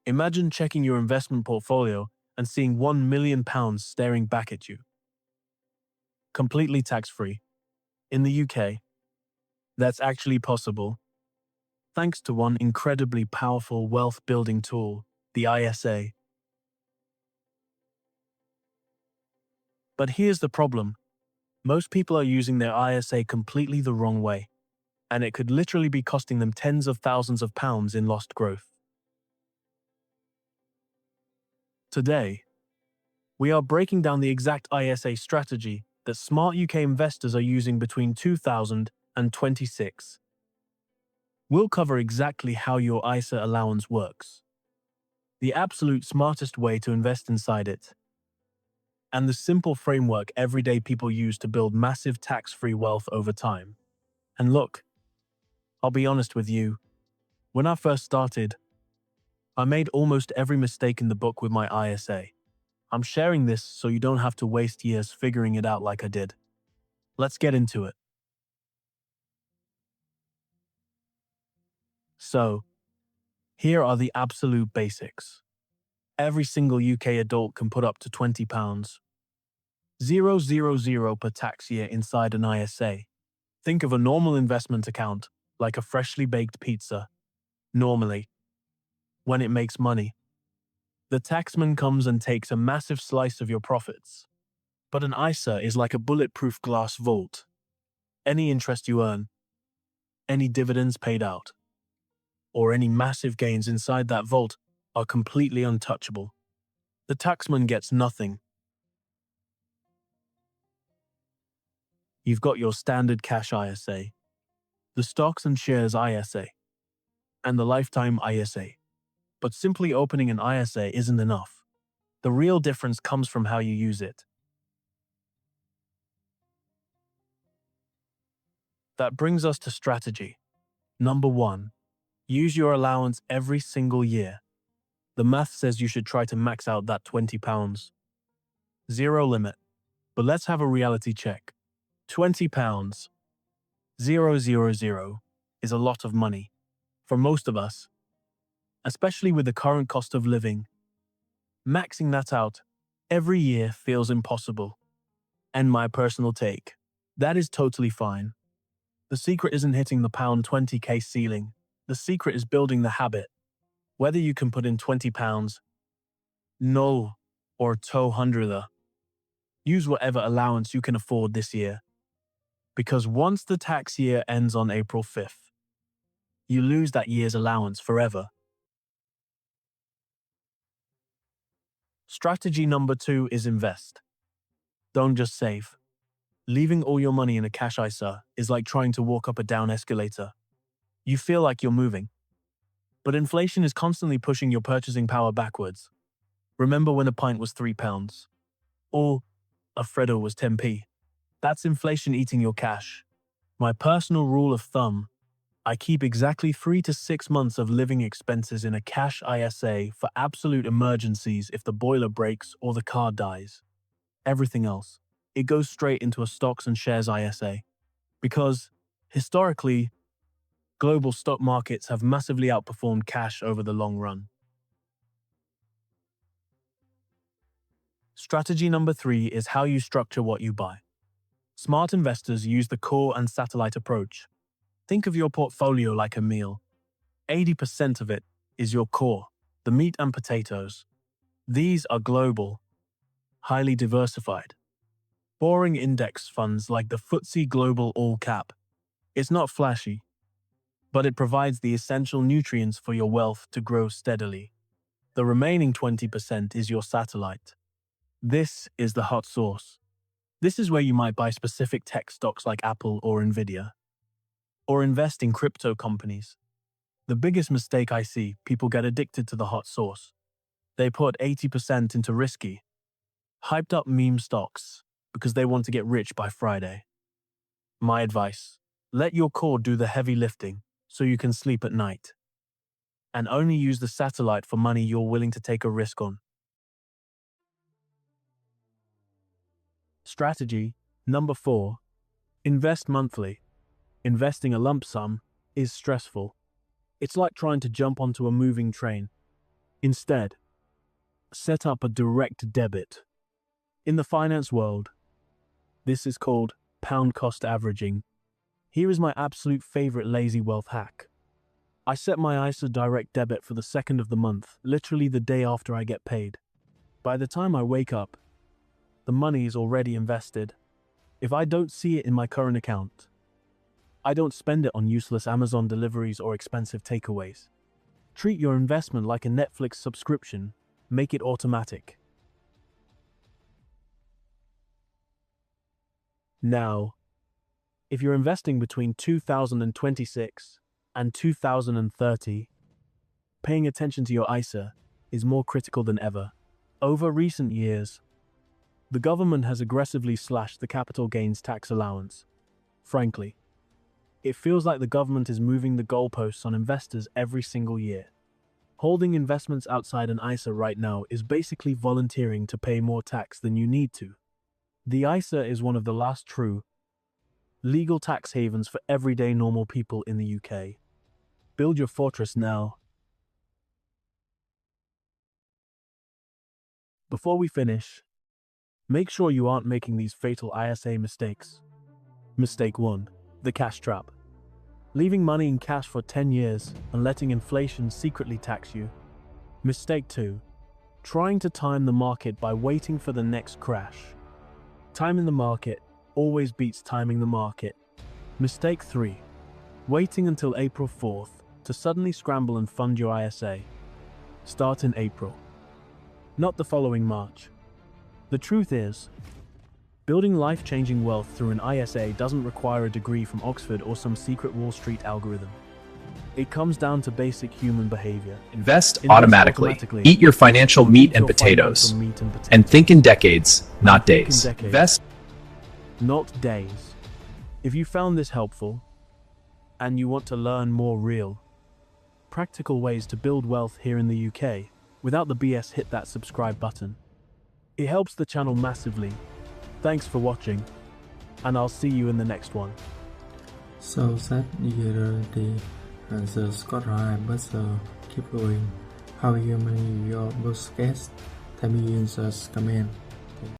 Imagine checking your investment portfolio and seeing £1 million staring back at you. Completely tax-free. In the UK, that's actually possible, thanks to one incredibly powerful wealth-building tool, the ISA. But here's the problem. Most people are using their ISA completely the wrong way, and it could literally be costing them tens of thousands of pounds in lost growth. Today, we are breaking down the exact ISA strategy that smart UK investors are using between 2026. We'll cover exactly how your ISA allowance works, the absolute smartest way to invest inside it, and the simple framework everyday people use to build massive tax-free wealth over time. And look, I'll be honest with you, when I first started, I made almost every mistake in the book with my ISA. I'm sharing this so you don't have to waste years figuring it out like I did. Let's get into it. So, here are the absolute basics. Every single UK adult can put up to £20, 000 per tax year inside an ISA. Think of a normal investment account, like a freshly baked pizza. Normally, when it makes money, the taxman comes and takes a massive slice of your profits. But an ISA is like a bulletproof glass vault. Any interest you earn, any dividends paid out, or any massive gains inside that vault are completely untouchable. The taxman gets nothing. You've got your standard cash ISA, the stocks and shares ISA, and the lifetime ISA. But simply opening an ISA isn't enough. The real difference comes from how you use it. That brings us to strategy. Number 1. Use your allowance every single year. The math says you should try to max out that £20. Zero limit. But let's have a reality check. £20, 000, is a lot of money. For most of us, especially with the current cost of living, maxing that out every year feels impossible. And my personal take, that is totally fine. The secret isn't hitting the £20k ceiling. The secret is building the habit. Whether you can put in £20, no, or £200, use whatever allowance you can afford this year. Because once the tax year ends on April 5th, you lose that year's allowance forever. Strategy number 2 is invest. Don't just save. Leaving all your money in a cash ISA is like trying to walk up a down escalator. You feel like you're moving, but inflation is constantly pushing your purchasing power backwards. Remember when a pint was £3? Or a Freddo was 10p? That's inflation eating your cash. My personal rule of thumb, I keep exactly 3 to 6 months of living expenses in a cash ISA for absolute emergencies if the boiler breaks or the car dies. Everything else, it goes straight into a stocks and shares ISA. Because, historically, global stock markets have massively outperformed cash over the long run. Strategy number 3 is how you structure what you buy. Smart investors use the core and satellite approach. Think of your portfolio like a meal. 80% of it is your core, the meat and potatoes. These are global, highly diversified, boring index funds like the FTSE Global All Cap. It's not flashy, but it provides the essential nutrients for your wealth to grow steadily. The remaining 20% is your satellite. This is the hot sauce. This is where you might buy specific tech stocks like Apple or Nvidia, or invest in crypto companies. The biggest mistake I see, people get addicted to the hot sauce. They put 80% into risky, hyped up meme stocks because they want to get rich by Friday. My advice, let your core do the heavy lifting so you can sleep at night. And only use the satellite for money you're willing to take a risk on. Strategy number 4. Invest monthly. Investing a lump sum is stressful. It's like trying to jump onto a moving train. Instead, set up a direct debit. In the finance world, this is called pound cost averaging. Here is my absolute favorite lazy wealth hack. I set my ISA direct debit for the 2nd of the month, literally the day after I get paid. By the time I wake up, the money is already invested. If I don't see it in my current account, I don't spend it on useless Amazon deliveries or expensive takeaways. Treat your investment like a Netflix subscription. Make it automatic. Now, if you're investing between 2026 and 2030, paying attention to your ISA is more critical than ever. Over recent years, the government has aggressively slashed the capital gains tax allowance. Frankly, it feels like the government is moving the goalposts on investors every single year. Holding investments outside an ISA right now is basically volunteering to pay more tax than you need to. The ISA is one of the last true, legal tax havens for everyday normal people in the UK. Build your fortress now. Before we finish, make sure you aren't making these fatal ISA mistakes. Mistake 1. The cash trap. Leaving money in cash for 10 years and letting inflation secretly tax you. Mistake 2. Trying to time the market by waiting for the next crash. Timing the market always beats timing the market. Mistake 3. Waiting until April 4th to suddenly scramble and fund your ISA. Start in April, not the following March. The truth is, building life-changing wealth through an ISA doesn't require a degree from Oxford or some secret Wall Street algorithm. It comes down to basic human behavior. Invest automatically. Eat your financial meat and potatoes. And think in decades, not days. Invest, not days. If you found this helpful, and you want to learn more real, practical ways to build wealth here in the UK, without the BS, hit that subscribe button. It helps the channel massively. Thanks for watching, and I'll see you in the next one. So set the subscribe button. Keep going. How you manage your broadcast? Tell me in the comment.